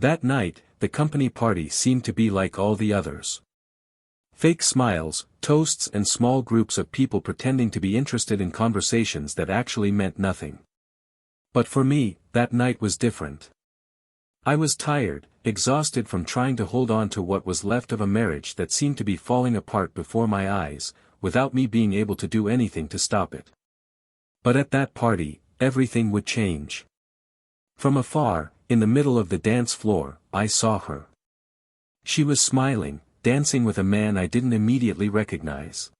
That night, the company party seemed to be like all the others. Fake smiles, toasts and small groups of people pretending to be interested in conversations that actually meant nothing. But for me, that night was different. I was tired, exhausted from trying to hold on to what was left of a marriage that seemed to be falling apart before my eyes, without me being able to do anything to stop it. But at that party, everything would change. From afar, in the middle of the dance floor, I saw her. She was smiling, dancing with a man I didn't immediately recognize.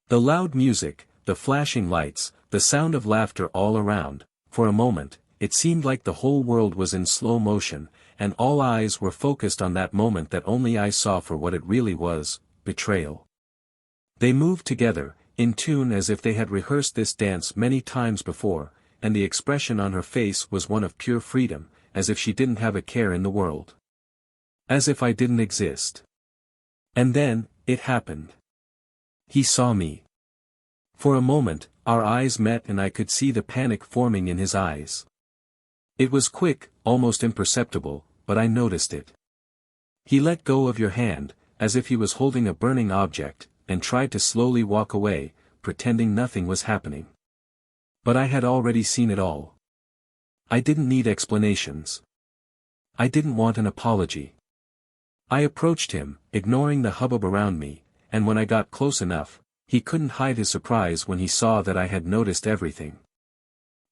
The loud music, the flashing lights, the sound of laughter all around, for a moment, it seemed like the whole world was in slow motion, and all eyes were focused on that moment that only I saw for what it really was, betrayal. They moved together, in tune as if they had rehearsed this dance many times before, and the expression on her face was one of pure freedom, as if she didn't have a care in the world. As if I didn't exist. And then, it happened. He saw me. For a moment, our eyes met and I could see the panic forming in his eyes. It was quick, almost imperceptible, but I noticed it. He let go of your hand, as if he was holding a burning object, and tried to slowly walk away, pretending nothing was happening. But I had already seen it all. I didn't need explanations. I didn't want an apology. I approached him, ignoring the hubbub around me, and when I got close enough, he couldn't hide his surprise when he saw that I had noticed everything.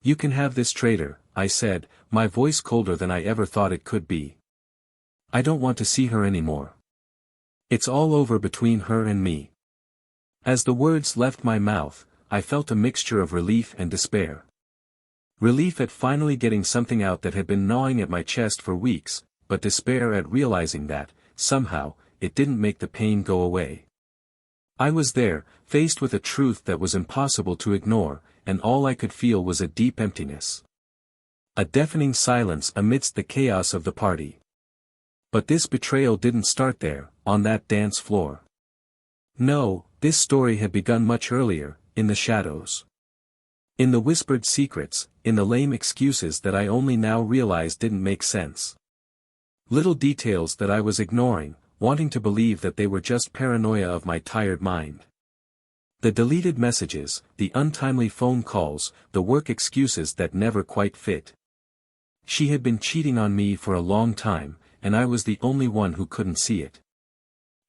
"You can have this traitor," I said, my voice colder than I ever thought it could be. "I don't want to see her anymore. It's all over between her and me." As the words left my mouth, I felt a mixture of relief and despair. Relief at finally getting something out that had been gnawing at my chest for weeks, but despair at realizing that, somehow, it didn't make the pain go away. I was there, faced with a truth that was impossible to ignore, and all I could feel was a deep emptiness. A deafening silence amidst the chaos of the party. But this betrayal didn't start there, on that dance floor. No, this story had begun much earlier, in the shadows. In the whispered secrets, in the lame excuses that I only now realized didn't make sense. Little details that I was ignoring, wanting to believe that they were just paranoia of my tired mind. The deleted messages, the untimely phone calls, the work excuses that never quite fit. She had been cheating on me for a long time, and I was the only one who couldn't see it.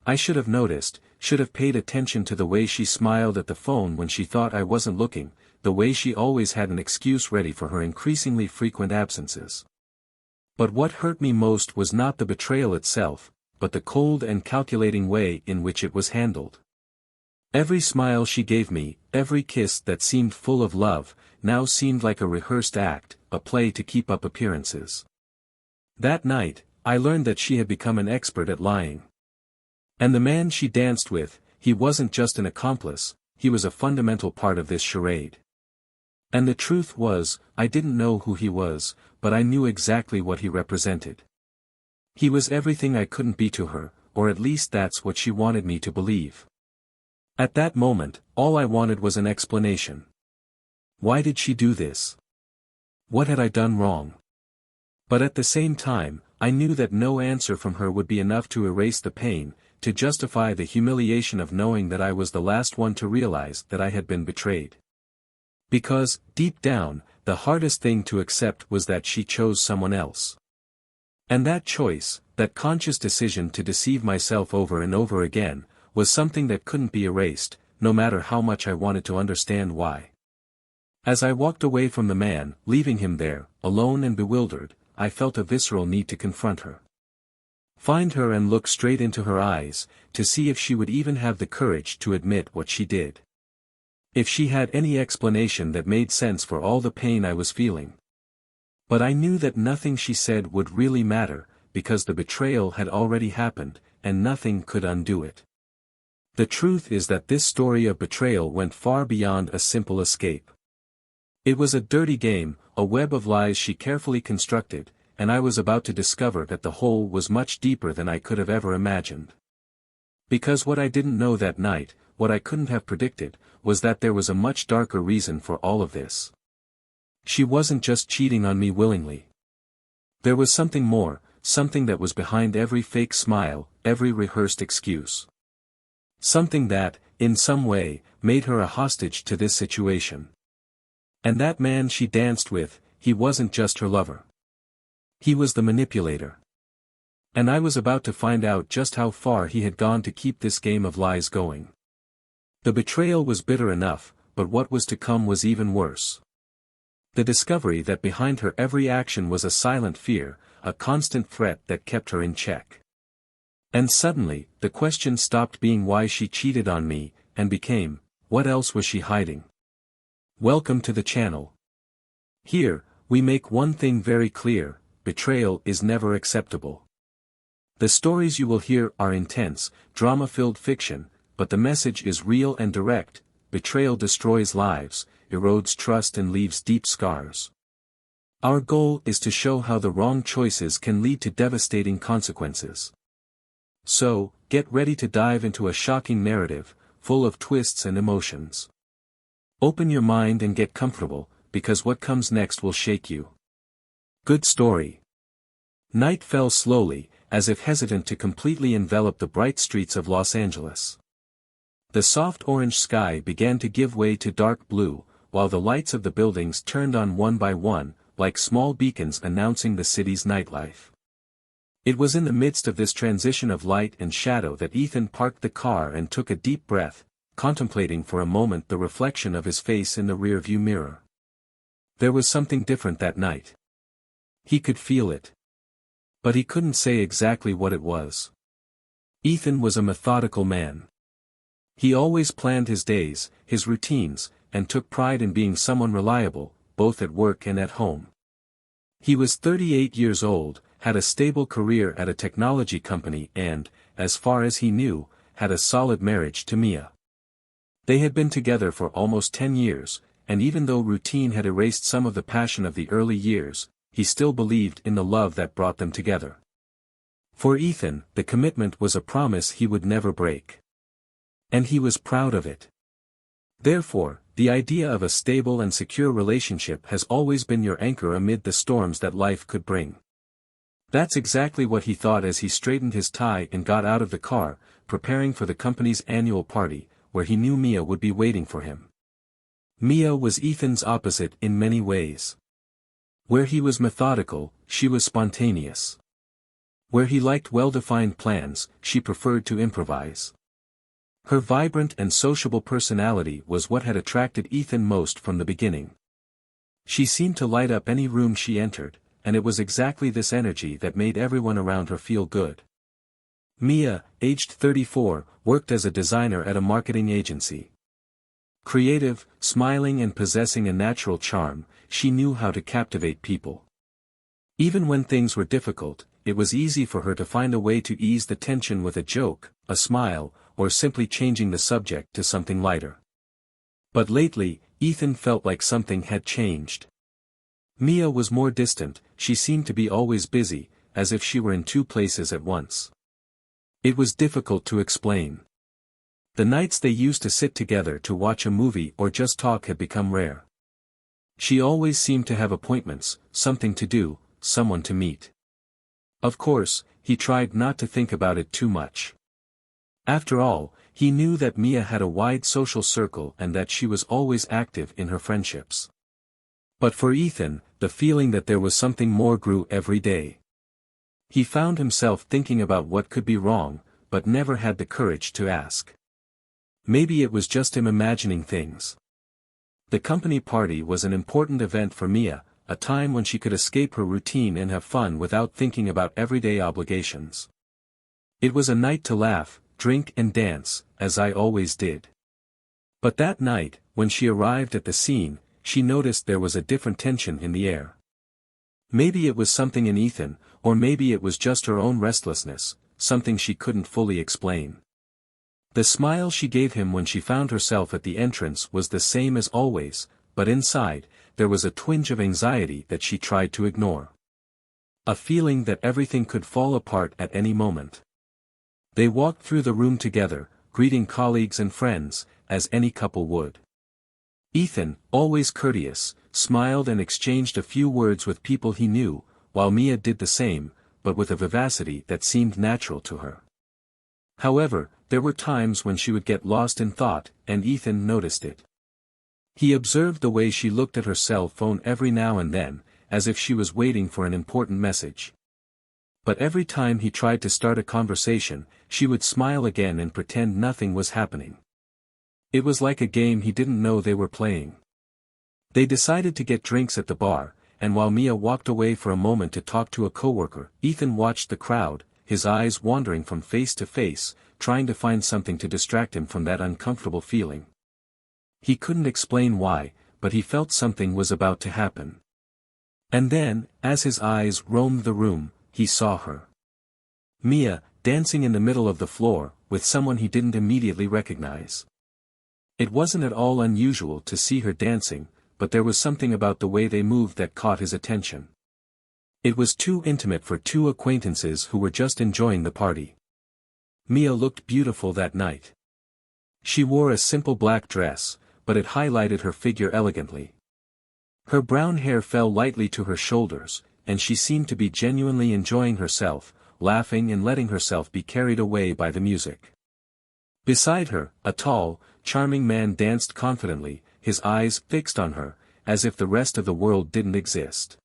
I should have noticed, should have paid attention to the way she smiled at the phone when she thought I wasn't looking, the way she always had an excuse ready for her increasingly frequent absences. But what hurt me most was not the betrayal itself, but the cold and calculating way in which it was handled. Every smile she gave me, every kiss that seemed full of love, now seemed like a rehearsed act, a play to keep up appearances. That night, I learned that she had become an expert at lying. And the man she danced with, he wasn't just an accomplice, he was a fundamental part of this charade. And the truth was, I didn't know who he was, but I knew exactly what he represented. He was everything I couldn't be to her, or at least that's what she wanted me to believe. At that moment, all I wanted was an explanation. Why did she do this? What had I done wrong? But at the same time, I knew that no answer from her would be enough to erase the pain, to justify the humiliation of knowing that I was the last one to realize that I had been betrayed. Because, deep down, the hardest thing to accept was that she chose someone else. And that choice, that conscious decision to deceive myself over and over again, was something that couldn't be erased, no matter how much I wanted to understand why. As I walked away from the man, leaving him there, alone and bewildered, I felt a visceral need to confront her. Find her and look straight into her eyes, to see if she would even have the courage to admit what she did. If she had any explanation that made sense for all the pain I was feeling. But I knew that nothing she said would really matter, because the betrayal had already happened, and nothing could undo it. The truth is that this story of betrayal went far beyond a simple escape. It was a dirty game, a web of lies she carefully constructed, and I was about to discover that the hole was much deeper than I could have ever imagined. Because what I didn't know that night, what I couldn't have predicted, was that there was a much darker reason for all of this. She wasn't just cheating on me willingly. There was something more, something that was behind every fake smile, every rehearsed excuse. Something that, in some way, made her a hostage to this situation. And that man she danced with, he wasn't just her lover. He was the manipulator. And I was about to find out just how far he had gone to keep this game of lies going. The betrayal was bitter enough, but what was to come was even worse. The discovery that behind her every action was a silent fear, a constant threat that kept her in check. And suddenly, the question stopped being why she cheated on me, and became, what else was she hiding? Welcome to the channel. Here, we make one thing very clear: betrayal is never acceptable. The stories you will hear are intense, drama-filled fiction, but the message is real and direct. Betrayal destroys lives, erodes trust and leaves deep scars. Our goal is to show how the wrong choices can lead to devastating consequences. So, get ready to dive into a shocking narrative, full of twists and emotions. Open your mind and get comfortable, because what comes next will shake you. Good story. Night fell slowly, as if hesitant to completely envelop the bright streets of Los Angeles. The soft orange sky began to give way to dark blue, while the lights of the buildings turned on one by one, like small beacons announcing the city's nightlife. It was in the midst of this transition of light and shadow that Ethan parked the car and took a deep breath, contemplating for a moment the reflection of his face in the rearview mirror. There was something different that night. He could feel it. But he couldn't say exactly what it was. Ethan was a methodical man. He always planned his days, his routines, and took pride in being someone reliable, both at work and at home. He was 38 years old, had a stable career at a technology company and, as far as he knew, had a solid marriage to Mia. They had been together for almost 10 years, and even though routine had erased some of the passion of the early years, he still believed in the love that brought them together. For Ethan, the commitment was a promise he would never break. And he was proud of it. Therefore, the idea of a stable and secure relationship has always been your anchor amid the storms that life could bring. That's exactly what he thought as he straightened his tie and got out of the car, preparing for the company's annual party, where he knew Mia would be waiting for him. Mia was Ethan's opposite in many ways. Where he was methodical, she was spontaneous. Where he liked well-defined plans, she preferred to improvise. Her vibrant and sociable personality was what had attracted Ethan most from the beginning. She seemed to light up any room she entered, and it was exactly this energy that made everyone around her feel good. Mia, aged 34, worked as a designer at a marketing agency. Creative, smiling and possessing a natural charm, she knew how to captivate people. Even when things were difficult, it was easy for her to find a way to ease the tension with a joke, a smile, or simply changing the subject to something lighter. But lately, Ethan felt like something had changed. Mia was more distant, she seemed to be always busy, as if she were in two places at once. It was difficult to explain. The nights they used to sit together to watch a movie or just talk had become rare. She always seemed to have appointments, something to do, someone to meet. Of course, he tried not to think about it too much. After all, he knew that Mia had a wide social circle and that she was always active in her friendships. But for Ethan, the feeling that there was something more grew every day. He found himself thinking about what could be wrong, but never had the courage to ask. Maybe it was just him imagining things. The company party was an important event for Mia, a time when she could escape her routine and have fun without thinking about everyday obligations. It was a night to laugh, drink and dance, as I always did. But that night, when she arrived at the scene, she noticed there was a different tension in the air. Maybe it was something in Ethan, or maybe it was just her own restlessness, something she couldn't fully explain. The smile she gave him when she found herself at the entrance was the same as always, but inside, there was a twinge of anxiety that she tried to ignore. A feeling that everything could fall apart at any moment. They walked through the room together, greeting colleagues and friends, as any couple would. Ethan, always courteous, smiled and exchanged a few words with people he knew, while Mia did the same, but with a vivacity that seemed natural to her. However, there were times when she would get lost in thought, and Ethan noticed it. He observed the way she looked at her cell phone every now and then, as if she was waiting for an important message. But every time he tried to start a conversation, she would smile again and pretend nothing was happening. It was like a game he didn't know they were playing. They decided to get drinks at the bar, and while Mia walked away for a moment to talk to a coworker, Ethan watched the crowd, his eyes wandering from face to face, trying to find something to distract him from that uncomfortable feeling. He couldn't explain why, but he felt something was about to happen. And then, as his eyes roamed the room, he saw her. Mia, dancing in the middle of the floor, with someone he didn't immediately recognize. It wasn't at all unusual to see her dancing, but there was something about the way they moved that caught his attention. It was too intimate for two acquaintances who were just enjoying the party. Mia looked beautiful that night. She wore a simple black dress, but it highlighted her figure elegantly. Her brown hair fell lightly to her shoulders, and she seemed to be genuinely enjoying herself, laughing and letting herself be carried away by the music. Beside her, a tall, charming man danced confidently, his eyes fixed on her, as if the rest of the world didn't exist.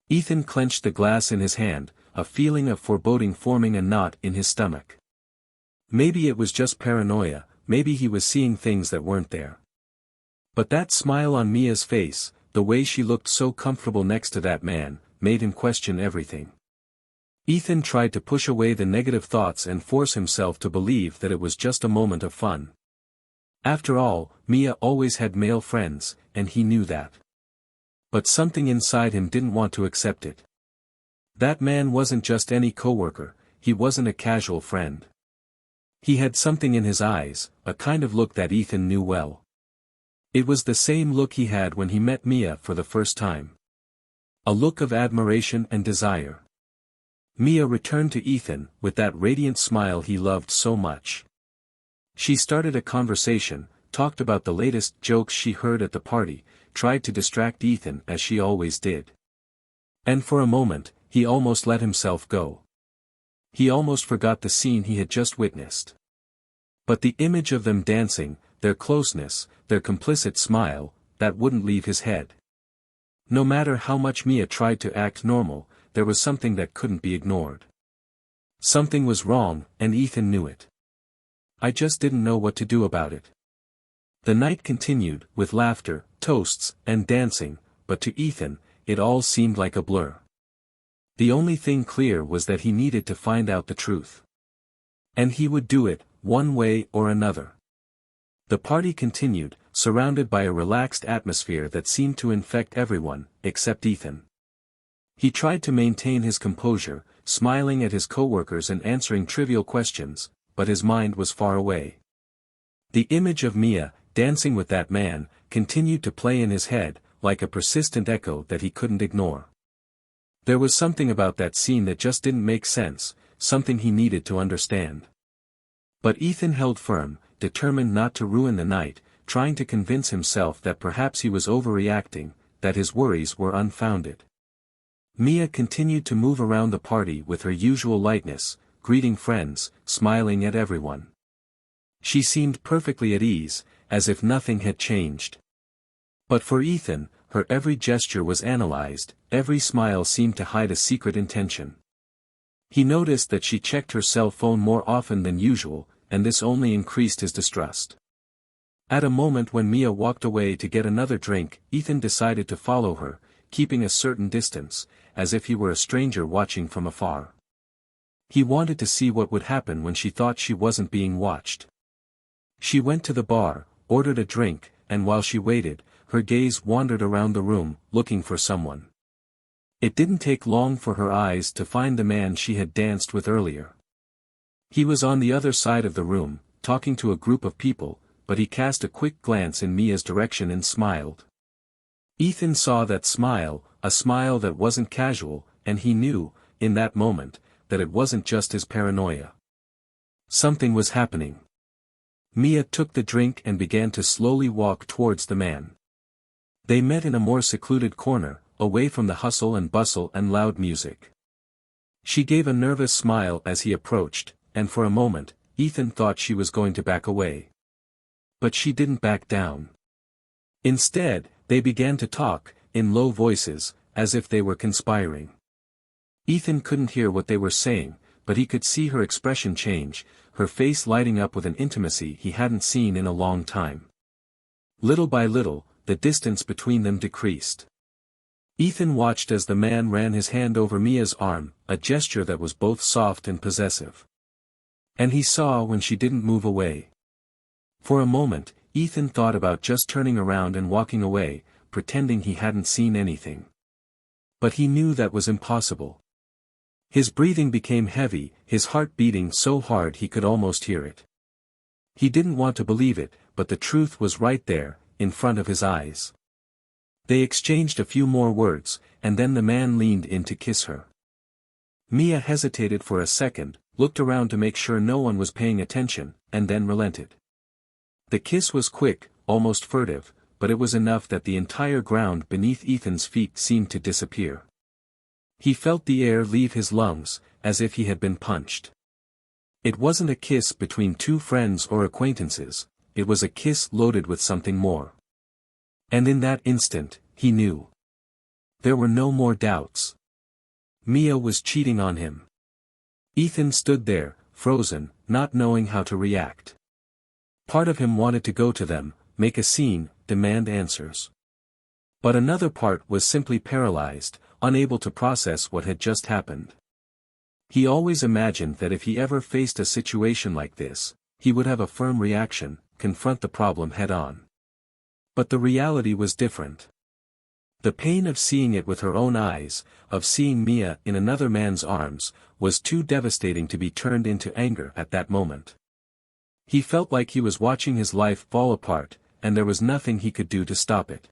Ethan clenched the glass in his hand, a feeling of foreboding forming a knot in his stomach. Maybe it was just paranoia, maybe he was seeing things that weren't there. But that smile on Mia's face, the way she looked so comfortable next to that man, made him question everything. Ethan tried to push away the negative thoughts and force himself to believe that it was just a moment of fun. After all, Mia always had male friends, and he knew that. But something inside him didn't want to accept it. That man wasn't just any coworker, he wasn't a casual friend. He had something in his eyes, a kind of look that Ethan knew well. It was the same look he had when he met Mia for the first time. A look of admiration and desire. Mia returned to Ethan with that radiant smile he loved so much. She started a conversation, talked about the latest jokes she heard at the party, tried to distract Ethan as she always did. And for a moment, he almost let himself go. He almost forgot the scene he had just witnessed. But the image of them dancing, their closeness, their complicit smile, that wouldn't leave his head. No matter how much Mia tried to act normal, there was something that couldn't be ignored. Something was wrong, and Ethan knew it. I just didn't know what to do about it. The night continued, with laughter, toasts, and dancing, but to Ethan, it all seemed like a blur. The only thing clear was that he needed to find out the truth. And he would do it, one way or another. The party continued, surrounded by a relaxed atmosphere that seemed to infect everyone, except Ethan. He tried to maintain his composure, smiling at his coworkers and answering trivial questions, but his mind was far away. The image of Mia, dancing with that man, continued to play in his head, like a persistent echo that he couldn't ignore. There was something about that scene that just didn't make sense, something he needed to understand. But Ethan held firm, determined not to ruin the night, trying to convince himself that perhaps he was overreacting, that his worries were unfounded. Mia continued to move around the party with her usual lightness, greeting friends, smiling at everyone. She seemed perfectly at ease, as if nothing had changed. But for Ethan, her every gesture was analyzed, every smile seemed to hide a secret intention. He noticed that she checked her cell phone more often than usual, and this only increased his distrust. At a moment when Mia walked away to get another drink, Ethan decided to follow her, keeping a certain distance, as if he were a stranger watching from afar. He wanted to see what would happen when she thought she wasn't being watched. She went to the bar, ordered a drink, and while she waited, her gaze wandered around the room, looking for someone. It didn't take long for her eyes to find the man she had danced with earlier. He was on the other side of the room, talking to a group of people, but he cast a quick glance in Mia's direction and smiled. Ethan saw that smile, a smile that wasn't casual, and he knew, in that moment, that it wasn't just his paranoia. Something was happening. Mia took the drink and began to slowly walk towards the man. They met in a more secluded corner, away from the hustle and bustle and loud music. She gave a nervous smile as he approached, and for a moment, Ethan thought she was going to back away. But she didn't back down. Instead, they began to talk, in low voices, as if they were conspiring. Ethan couldn't hear what they were saying, but he could see her expression change, her face lighting up with an intimacy he hadn't seen in a long time. Little by little, the distance between them decreased. Ethan watched as the man ran his hand over Mia's arm, a gesture that was both soft and possessive. And he saw when she didn't move away. For a moment, Ethan thought about just turning around and walking away, pretending he hadn't seen anything. But he knew that was impossible. His breathing became heavy, his heart beating so hard he could almost hear it. He didn't want to believe it, but the truth was right there, in front of his eyes. They exchanged a few more words, and then the man leaned in to kiss her. Mia hesitated for a second, looked around to make sure no one was paying attention, and then relented. The kiss was quick, almost furtive, but it was enough that the entire ground beneath Ethan's feet seemed to disappear. He felt the air leave his lungs, as if he had been punched. It wasn't a kiss between two friends or acquaintances, it was a kiss loaded with something more. And in that instant, he knew. There were no more doubts. Mia was cheating on him. Ethan stood there, frozen, not knowing how to react. Part of him wanted to go to them, make a scene, demand answers. But another part was simply paralyzed, unable to process what had just happened. He always imagined that if he ever faced a situation like this, he would have a firm reaction, confront the problem head-on. But the reality was different. The pain of seeing it with her own eyes, of seeing Mia in another man's arms, was too devastating to be turned into anger at that moment. He felt like he was watching his life fall apart, and there was nothing he could do to stop it.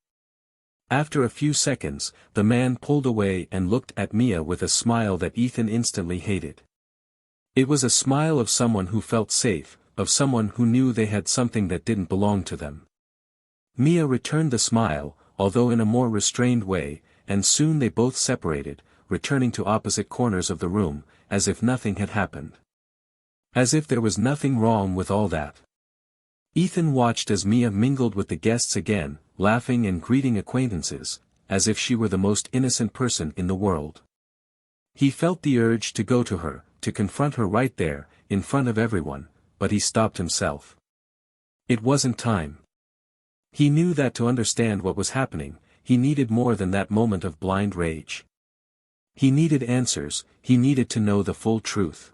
After a few seconds, the man pulled away and looked at Mia with a smile that Ethan instantly hated. It was a smile of someone who felt safe, of someone who knew they had something that didn't belong to them. Mia returned the smile, although in a more restrained way, and soon they both separated, returning to opposite corners of the room, as if nothing had happened. As if there was nothing wrong with all that. Ethan watched as Mia mingled with the guests again, laughing and greeting acquaintances, as if she were the most innocent person in the world. He felt the urge to go to her, to confront her right there, in front of everyone, but he stopped himself. It wasn't time. He knew that to understand what was happening, he needed more than that moment of blind rage. He needed answers, he needed to know the full truth.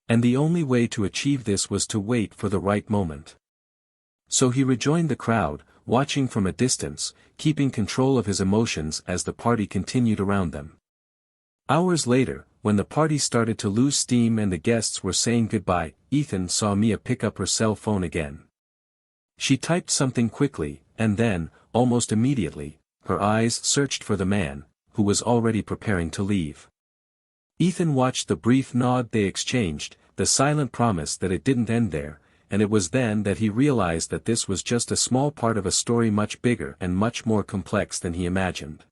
And the only way to achieve this was to wait for the right moment. So he rejoined the crowd, watching from a distance, keeping control of his emotions as the party continued around them. Hours later, when the party started to lose steam and the guests were saying goodbye, Ethan saw Mia pick up her cell phone again. She typed something quickly, and then, almost immediately, her eyes searched for the man, who was already preparing to leave. Ethan watched the brief nod they exchanged, the silent promise that it didn't end there, and it was then that he realized that this was just a small part of a story much bigger and much more complex than he imagined.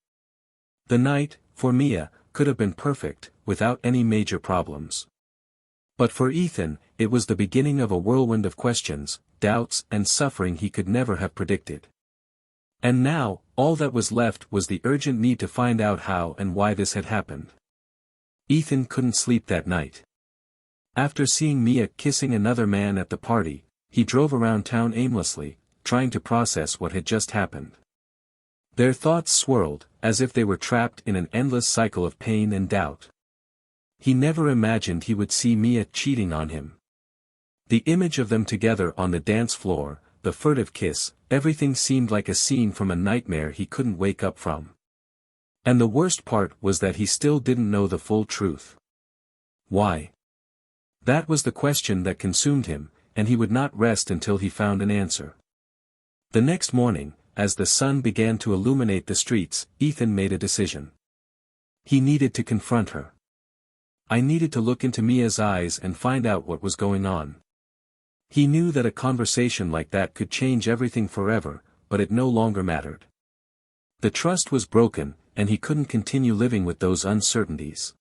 The night, for Mia, could have been perfect, without any major problems. But for Ethan, it was the beginning of a whirlwind of questions, doubts and suffering he could never have predicted. And now, all that was left was the urgent need to find out how and why this had happened. Ethan couldn't sleep that night. After seeing Mia kissing another man at the party, he drove around town aimlessly, trying to process what had just happened. Their thoughts swirled, as if they were trapped in an endless cycle of pain and doubt. He never imagined he would see Mia cheating on him. The image of them together on the dance floor, the furtive kiss, everything seemed like a scene from a nightmare he couldn't wake up from. And the worst part was that he still didn't know the full truth. Why? That was the question that consumed him, and he would not rest until he found an answer. The next morning, as the sun began to illuminate the streets, Ethan made a decision. He needed to confront her. I needed to look into Mia's eyes and find out what was going on. He knew that a conversation like that could change everything forever, but it no longer mattered. The trust was broken, and he couldn't continue living with those uncertainties.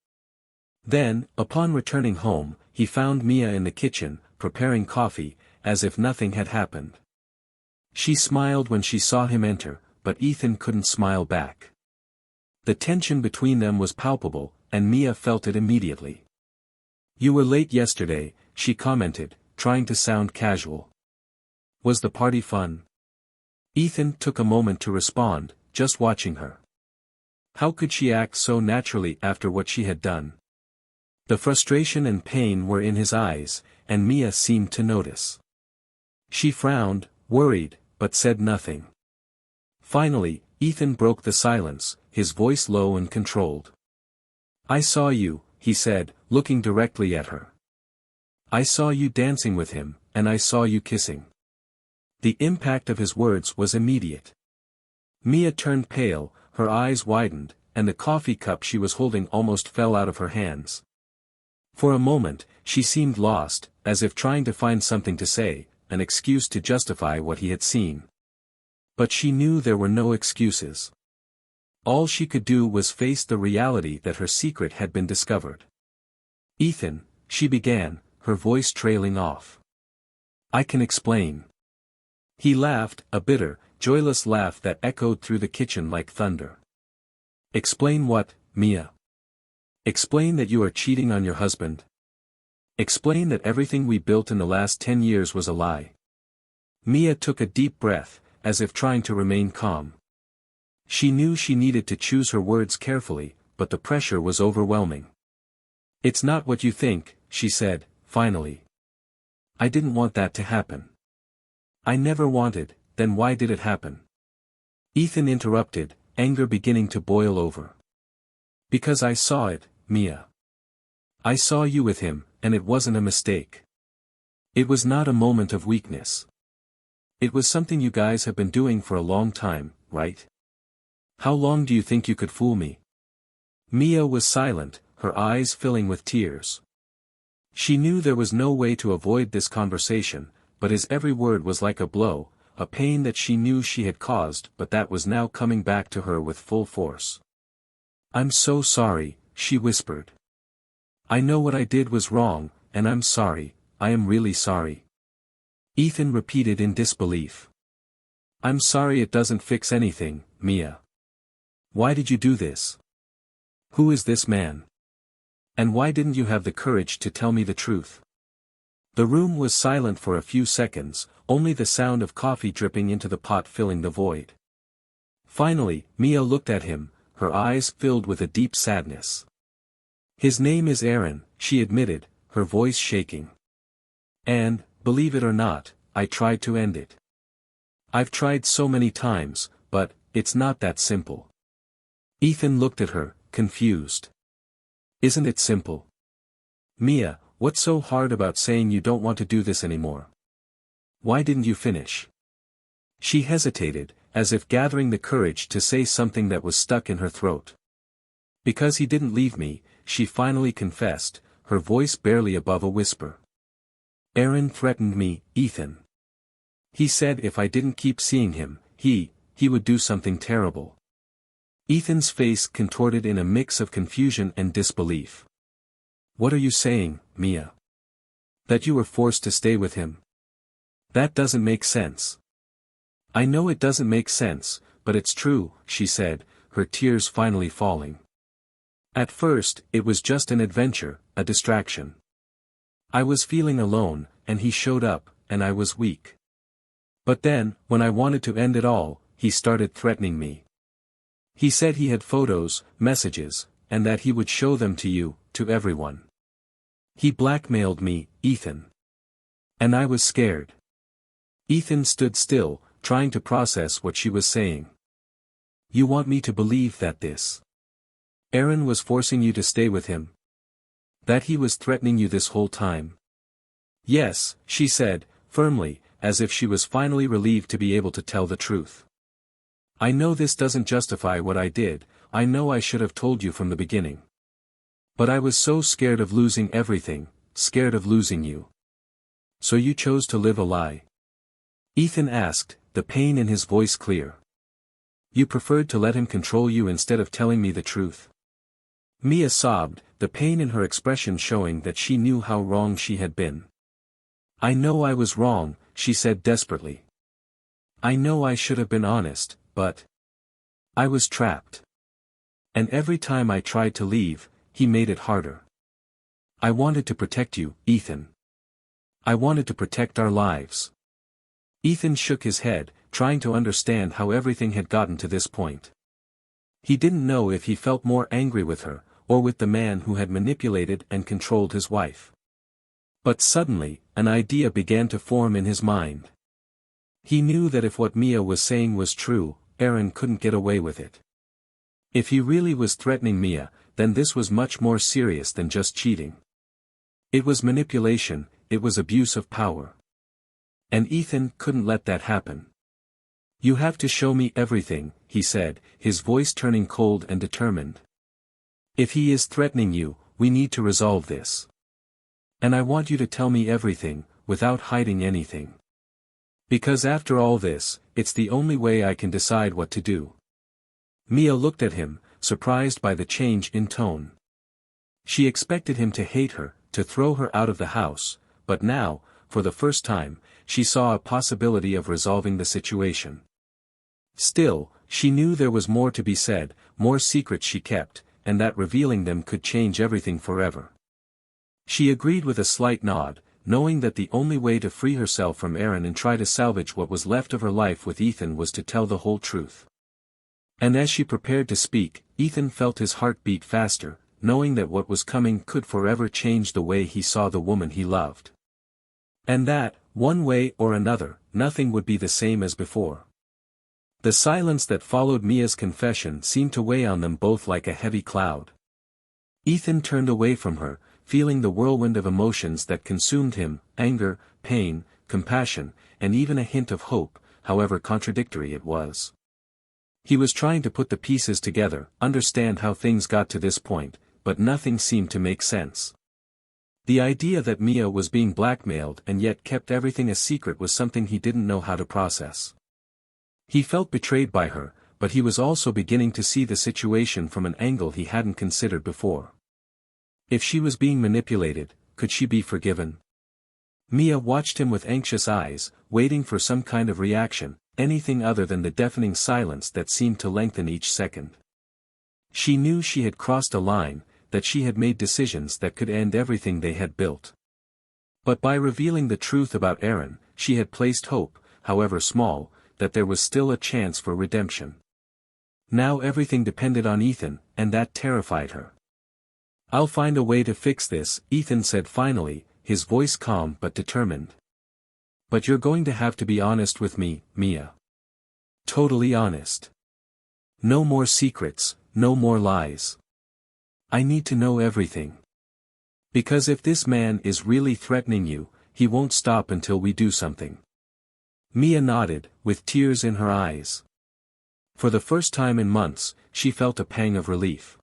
Then, upon returning home, he found Mia in the kitchen, preparing coffee, as if nothing had happened. She smiled when she saw him enter, but Ethan couldn't smile back. The tension between them was palpable, and Mia felt it immediately. "You were late yesterday," she commented, trying to sound casual. "Was the party fun?" Ethan took a moment to respond, just watching her. How could she act so naturally after what she had done? The frustration and pain were in his eyes, and Mia seemed to notice. She frowned, worried, but said nothing. Finally, Ethan broke the silence, his voice low and controlled. "I saw you," he said, looking directly at her. "I saw you dancing with him, and I saw you kissing." The impact of his words was immediate. Mia turned pale, her eyes widened, and the coffee cup she was holding almost fell out of her hands. For a moment, she seemed lost, as if trying to find something to say, an excuse to justify what he had seen. But she knew there were no excuses. All she could do was face the reality that her secret had been discovered. "Ethan," she began, her voice trailing off. "I can explain." He laughed, a bitter, joyless laugh that echoed through the kitchen like thunder. "Explain what, Mia? Explain that you are cheating on your husband? Explain that everything we built in the last 10 years was a lie?" Mia took a deep breath, as if trying to remain calm. She knew she needed to choose her words carefully, but the pressure was overwhelming. "It's not what you think," she said, finally. "I didn't want that to happen." "I never wanted, then why did it happen?" Ethan interrupted, anger beginning to boil over. "Because I saw it, Mia. I saw you with him, and it wasn't a mistake. It was not a moment of weakness. It was something you guys have been doing for a long time, right? How long do you think you could fool me?" Mia was silent, her eyes filling with tears. She knew there was no way to avoid this conversation, but his every word was like a blow, a pain that she knew she had caused but that was now coming back to her with full force. "I'm so sorry," she whispered. "I know what I did was wrong, and I'm sorry, I am really sorry." Ethan repeated in disbelief. "I'm sorry it doesn't fix anything, Mia. Why did you do this? Who is this man? And why didn't you have the courage to tell me the truth?" The room was silent for a few seconds, only the sound of coffee dripping into the pot filling the void. Finally, Mia looked at him, her eyes filled with a deep sadness. "His name is Aaron," she admitted, her voice shaking. "And, believe it or not, I tried to end it. I've tried so many times, but, it's not that simple." Ethan looked at her, confused. "Isn't it simple? Mia, what's so hard about saying you don't want to do this anymore? Why didn't you finish?" She hesitated, as if gathering the courage to say something that was stuck in her throat. "Because he didn't leave me," she finally confessed, her voice barely above a whisper. "Aaron threatened me, Ethan. He said if I didn't keep seeing him, he would do something terrible." Ethan's face contorted in a mix of confusion and disbelief. "What are you saying, Mia? That you were forced to stay with him? That doesn't make sense." "I know it doesn't make sense, but it's true," she said, her tears finally falling. "At first, it was just an adventure, a distraction. I was feeling alone, and he showed up, and I was weak. But then, when I wanted to end it all, he started threatening me. He said he had photos, messages, and that he would show them to you, to everyone. He blackmailed me, Ethan. And I was scared." Ethan stood still, trying to process what she was saying. "You want me to believe that this Aaron was forcing you to stay with him? That he was threatening you this whole time?" "Yes," she said, firmly, as if she was finally relieved to be able to tell the truth. "I know this doesn't justify what I did, I know I should have told you from the beginning. But I was so scared of losing everything, scared of losing you. So you chose to live a lie?" Ethan asked, the pain in his voice clear. "You preferred to let him control you instead of telling me the truth?" Mia sobbed, the pain in her expression showing that she knew how wrong she had been. "I know I was wrong," she said desperately. "I know I should have been honest, but I was trapped. And every time I tried to leave, he made it harder. I wanted to protect you, Ethan. I wanted to protect our lives." Ethan shook his head, trying to understand how everything had gotten to this point. He didn't know if he felt more angry with her, or with the man who had manipulated and controlled his wife. But suddenly, an idea began to form in his mind. He knew that if what Mia was saying was true, Aaron couldn't get away with it. If he really was threatening Mia, then this was much more serious than just cheating. It was manipulation, it was abuse of power. And Ethan couldn't let that happen. "You have to show me everything," he said, his voice turning cold and determined. "If he is threatening you, we need to resolve this. And I want you to tell me everything, without hiding anything. Because after all this, it's the only way I can decide what to do." Mia looked at him, surprised by the change in tone. She expected him to hate her, to throw her out of the house, but now, for the first time, she saw a possibility of resolving the situation. Still, she knew there was more to be said, more secrets she kept, and that revealing them could change everything forever. She agreed with a slight nod, knowing that the only way to free herself from Aaron and try to salvage what was left of her life with Ethan was to tell the whole truth. And as she prepared to speak, Ethan felt his heart beat faster, knowing that what was coming could forever change the way he saw the woman he loved. And that, one way or another, nothing would be the same as before. The silence that followed Mia's confession seemed to weigh on them both like a heavy cloud. Ethan turned away from her, feeling the whirlwind of emotions that consumed him, anger, pain, compassion, and even a hint of hope, however contradictory it was. He was trying to put the pieces together, understand how things got to this point, but nothing seemed to make sense. The idea that Mia was being blackmailed and yet kept everything a secret was something he didn't know how to process. He felt betrayed by her, but he was also beginning to see the situation from an angle he hadn't considered before. If she was being manipulated, could she be forgiven? Mia watched him with anxious eyes, waiting for some kind of reaction, anything other than the deafening silence that seemed to lengthen each second. She knew she had crossed a line, that she had made decisions that could end everything they had built. But by revealing the truth about Aaron, she had placed hope, however small, that there was still a chance for redemption. Now everything depended on Ethan, and that terrified her. "I'll find a way to fix this," Ethan said finally, his voice calm but determined. "But you're going to have to be honest with me, Mia. Totally honest. No more secrets, no more lies. I need to know everything. Because if this man is really threatening you, he won't stop until we do something." Mia nodded, with tears in her eyes. For the first time in months, she felt a pang of relief.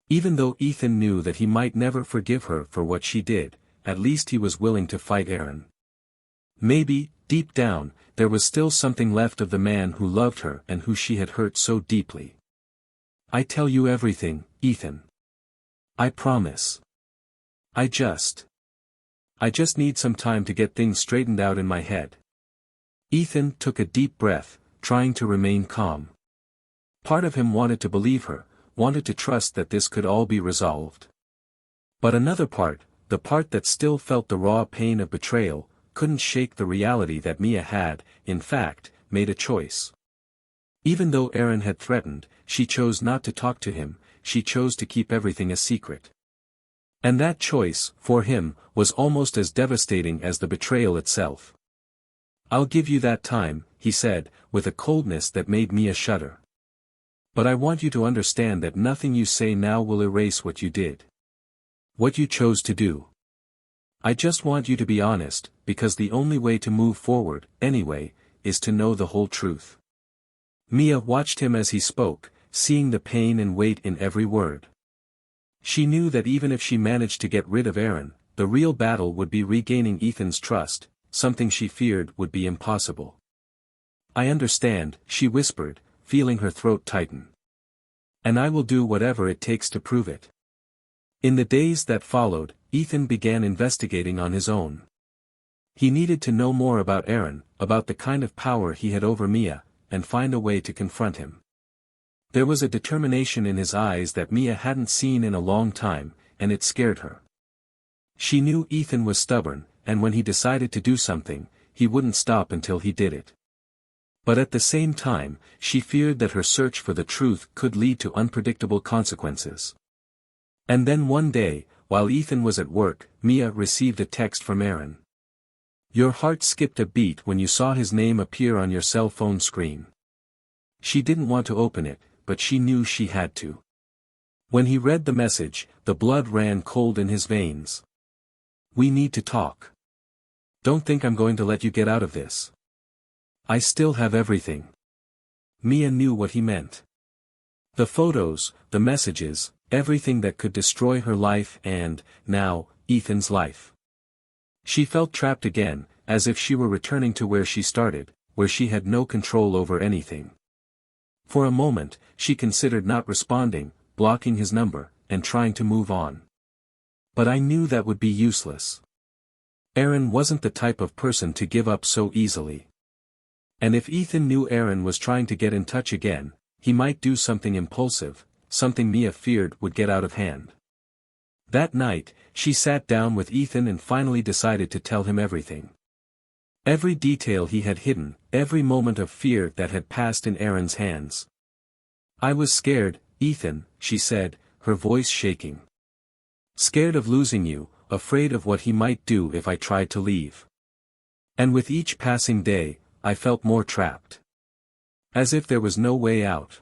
Even though Ethan knew that he might never forgive her for what she did, at least he was willing to fight Aaron. Maybe, deep down, there was still something left of the man who loved her and who she had hurt so deeply. "I tell you everything, Ethan. I promise. I just need some time to get things straightened out in my head." Ethan took a deep breath, trying to remain calm. Part of him wanted to believe her, wanted to trust that this could all be resolved. But another part, the part that still felt the raw pain of betrayal, couldn't shake the reality that Mia had, in fact, made a choice. Even though Aaron had threatened, she chose not to talk to him, she chose to keep everything a secret. And that choice, for him, was almost as devastating as the betrayal itself. "I'll give you that time," he said, with a coldness that made Mia shudder. "But I want you to understand that nothing you say now will erase what you did. What you chose to do. I just want you to be honest, because the only way to move forward, anyway, is to know the whole truth." Mia watched him as he spoke, seeing the pain and weight in every word. She knew that even if she managed to get rid of Aaron, the real battle would be regaining Ethan's trust, something she feared would be impossible. "I understand," she whispered, feeling her throat tighten. And I will do whatever it takes to prove it. In the days that followed, Ethan began investigating on his own. He needed to know more about Aaron, about the kind of power he had over Mia, and find a way to confront him. There was a determination in his eyes that Mia hadn't seen in a long time, and it scared her. She knew Ethan was stubborn, and when he decided to do something, he wouldn't stop until he did it. But at the same time, she feared that her search for the truth could lead to unpredictable consequences. And then one day, while Ethan was at work, Mia received a text from Aaron. Your heart skipped a beat when you saw his name appear on your cell phone screen. She didn't want to open it, but she knew she had to. When he read the message, the blood ran cold in his veins. We need to talk. Don't think I'm going to let you get out of this. I still have everything. Mia knew what he meant. The photos, the messages, everything that could destroy her life and, now, Ethan's life. She felt trapped again, as if she were returning to where she started, where she had no control over anything. For a moment, she considered not responding, blocking his number, and trying to move on. But I knew that would be useless. Aaron wasn't the type of person to give up so easily. And if Ethan knew Aaron was trying to get in touch again, he might do something impulsive, something Mia feared would get out of hand. That night, she sat down with Ethan and finally decided to tell him everything. Every detail he had hidden, every moment of fear that had passed in Aaron's hands. I was scared, Ethan, she said, her voice shaking. Scared of losing you, afraid of what he might do if I tried to leave. And with each passing day, I felt more trapped. As if there was no way out.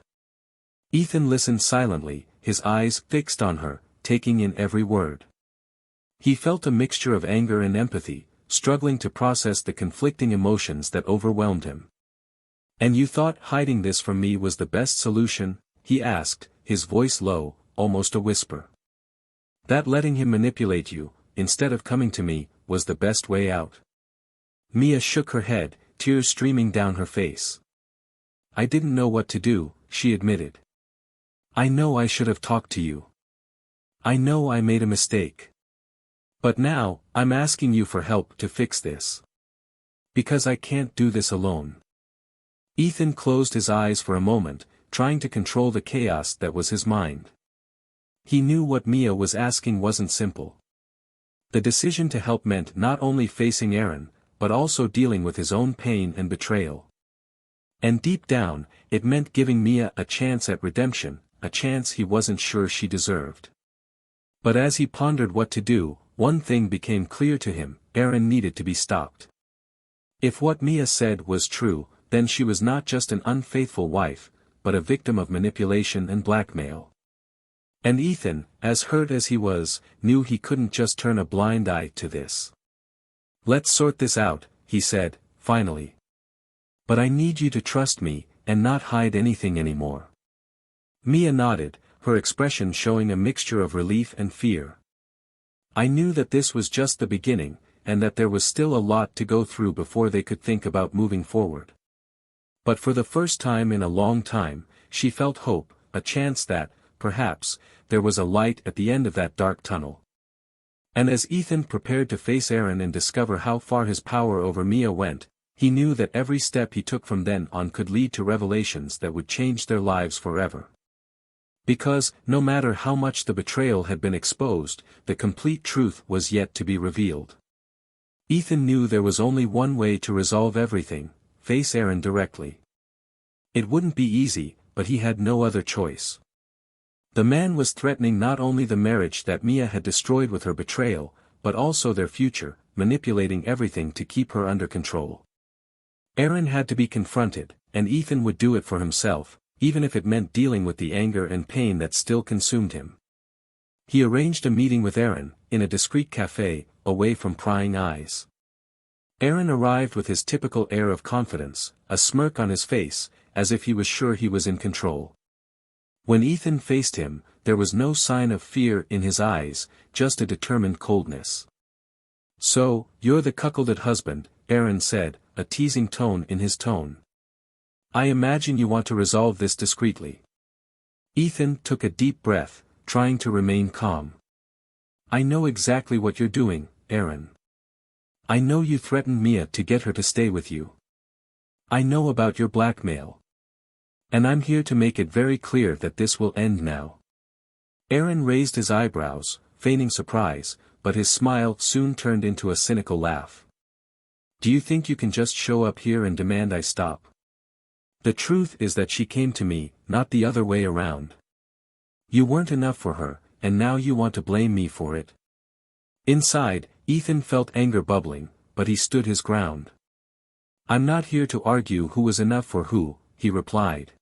Ethan listened silently, his eyes fixed on her, taking in every word. He felt a mixture of anger and empathy, struggling to process the conflicting emotions that overwhelmed him. And you thought hiding this from me was the best solution? He asked, his voice low, almost a whisper. That letting him manipulate you, instead of coming to me, was the best way out? Mia shook her head, tears streaming down her face. I didn't know what to do, she admitted. I know I should have talked to you. I know I made a mistake. But now, I'm asking you for help to fix this. Because I can't do this alone. Ethan closed his eyes for a moment, trying to control the chaos that was his mind. He knew what Mia was asking wasn't simple. The decision to help meant not only facing Aaron, but also dealing with his own pain and betrayal. And deep down, it meant giving Mia a chance at redemption, a chance he wasn't sure she deserved. But as he pondered what to do, one thing became clear to him: Aaron needed to be stopped. If what Mia said was true, then she was not just an unfaithful wife, but a victim of manipulation and blackmail. And Ethan, as hurt as he was, knew he couldn't just turn a blind eye to this. Let's sort this out, he said, finally. But I need you to trust me, and not hide anything anymore. Mia nodded, her expression showing a mixture of relief and fear. I knew that this was just the beginning, and that there was still a lot to go through before they could think about moving forward. But for the first time in a long time, she felt hope, a chance that, perhaps, there was a light at the end of that dark tunnel. And as Ethan prepared to face Aaron and discover how far his power over Mia went, he knew that every step he took from then on could lead to revelations that would change their lives forever. Because, no matter how much the betrayal had been exposed, the complete truth was yet to be revealed. Ethan knew there was only one way to resolve everything: face Aaron directly. It wouldn't be easy, but he had no other choice. The man was threatening not only the marriage that Mia had destroyed with her betrayal, but also their future, manipulating everything to keep her under control. Aaron had to be confronted, and Ethan would do it for himself, even if it meant dealing with the anger and pain that still consumed him. He arranged a meeting with Aaron, in a discreet cafe, away from prying eyes. Aaron arrived with his typical air of confidence, a smirk on his face, as if he was sure he was in control. When Ethan faced him, there was no sign of fear in his eyes, just a determined coldness. So, you're the cuckolded husband, Aaron said, a teasing tone in his tone. I imagine you want to resolve this discreetly. Ethan took a deep breath, trying to remain calm. I know exactly what you're doing, Aaron. I know you threatened Mia to get her to stay with you. I know about your blackmail. And I'm here to make it very clear that this will end now. Aaron raised his eyebrows, feigning surprise, but his smile soon turned into a cynical laugh. Do you think you can just show up here and demand I stop? The truth is that she came to me, not the other way around. You weren't enough for her, and now you want to blame me for it. Inside, Ethan felt anger bubbling, but he stood his ground. I'm not here to argue who was enough for who, he replied.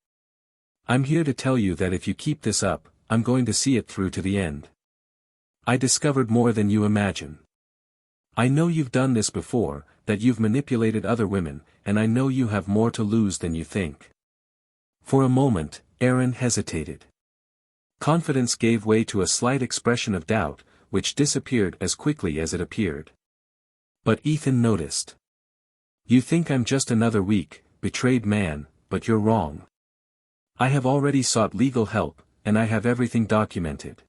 I'm here to tell you that if you keep this up, I'm going to see it through to the end. I discovered more than you imagine. I know you've done this before, that you've manipulated other women, and I know you have more to lose than you think. For a moment, Aaron hesitated. Confidence gave way to a slight expression of doubt, which disappeared as quickly as it appeared. But Ethan noticed. You think I'm just another weak, betrayed man, but you're wrong. I have already sought legal help, and I have everything documented.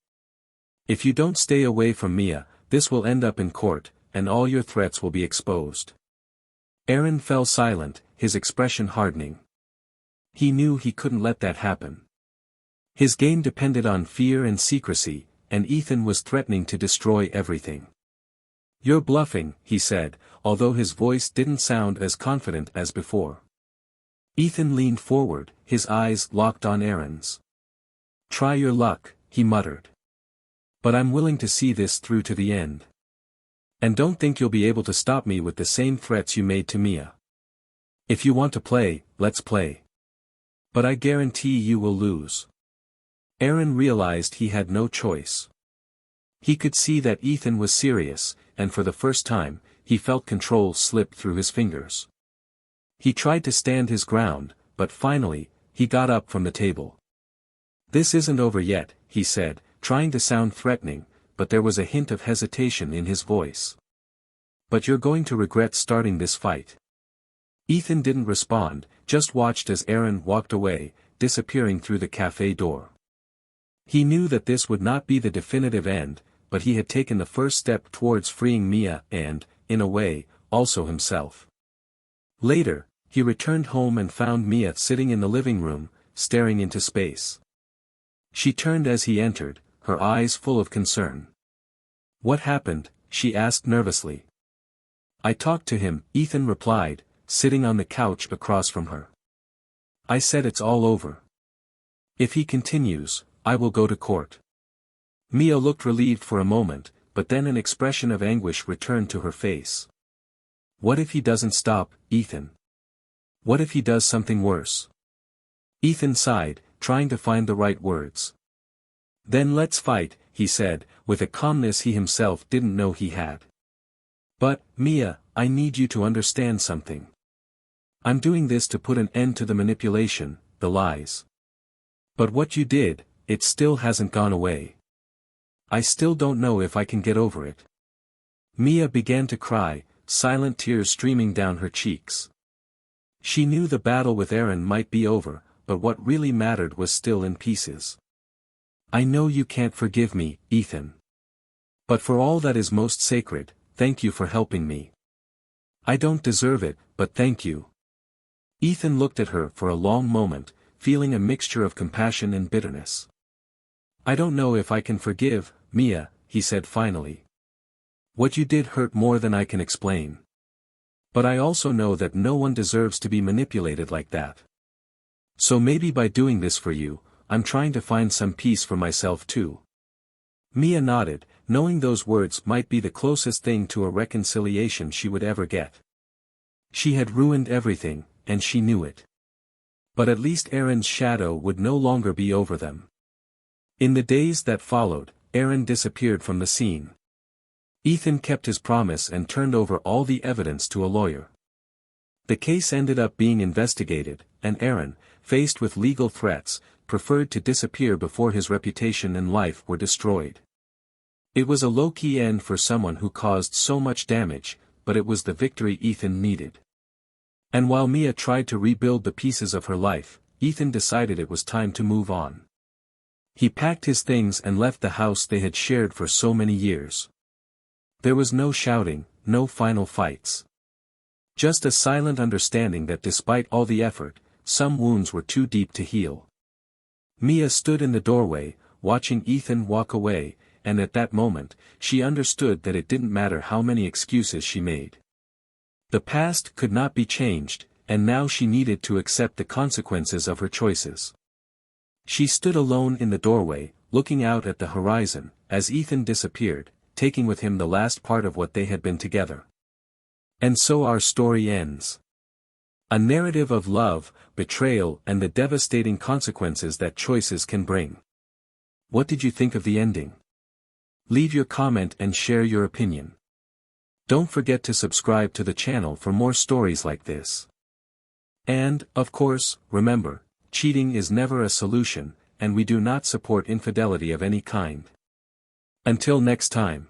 If you don't stay away from Mia, this will end up in court, and all your threats will be exposed. Aaron fell silent, his expression hardening. He knew he couldn't let that happen. His game depended on fear and secrecy, and Ethan was threatening to destroy everything. You're bluffing, he said, although his voice didn't sound as confident as before. Ethan leaned forward, his eyes locked on Aaron's. Try your luck, he muttered. But I'm willing to see this through to the end. And don't think you'll be able to stop me with the same threats you made to Mia. If you want to play, let's play. But I guarantee you will lose. Aaron realized he had no choice. He could see that Ethan was serious, and for the first time, he felt control slip through his fingers. He tried to stand his ground, but finally, he got up from the table. This isn't over yet, he said, trying to sound threatening, but there was a hint of hesitation in his voice. But you're going to regret starting this fight. Ethan didn't respond, just watched as Aaron walked away, disappearing through the cafe door. He knew that this would not be the definitive end, but he had taken the first step towards freeing Mia and, in a way, also himself. Later, he returned home and found Mia sitting in the living room, staring into space. She turned as he entered, her eyes full of concern. What happened? She asked nervously. I talked to him, Ethan replied, sitting on the couch across from her. I said it's all over. If he continues, I will go to court. Mia looked relieved for a moment, but then an expression of anguish returned to her face. What if he doesn't stop, Ethan? What if he does something worse? Ethan sighed, trying to find the right words. Then let's fight, he said, with a calmness he himself didn't know he had. But, Mia, I need you to understand something. I'm doing this to put an end to the manipulation, the lies. But what you did, it still hasn't gone away. I still don't know if I can get over it. Mia began to cry, silent tears streaming down her cheeks. She knew the battle with Aaron might be over, but what really mattered was still in pieces. I know you can't forgive me, Ethan. But for all that is most sacred, thank you for helping me. I don't deserve it, but thank you. Ethan looked at her for a long moment, feeling a mixture of compassion and bitterness. I don't know if I can forgive, Mia, he said finally. What you did hurt more than I can explain. But I also know that no one deserves to be manipulated like that. So maybe by doing this for you, I'm trying to find some peace for myself too. Mia nodded, knowing those words might be the closest thing to a reconciliation she would ever get. She had ruined everything, and she knew it. But at least Aaron's shadow would no longer be over them. In the days that followed, Aaron disappeared from the scene. Ethan kept his promise and turned over all the evidence to a lawyer. The case ended up being investigated, and Aaron, faced with legal threats, preferred to disappear before his reputation and life were destroyed. It was a low-key end for someone who caused so much damage, but it was the victory Ethan needed. And while Mia tried to rebuild the pieces of her life, Ethan decided it was time to move on. He packed his things and left the house they had shared for so many years. There was no shouting, no final fights. Just a silent understanding that despite all the effort, some wounds were too deep to heal. Mia stood in the doorway, watching Ethan walk away, and at that moment, she understood that it didn't matter how many excuses she made. The past could not be changed, and now she needed to accept the consequences of her choices. She stood alone in the doorway, looking out at the horizon, as Ethan disappeared, taking with him the last part of what they had been together. And so our story ends. A narrative of love, betrayal, and the devastating consequences that choices can bring. What did you think of the ending? Leave your comment and share your opinion. Don't forget to subscribe to the channel for more stories like this. And, of course, remember, cheating is never a solution, and we do not support infidelity of any kind. Until next time.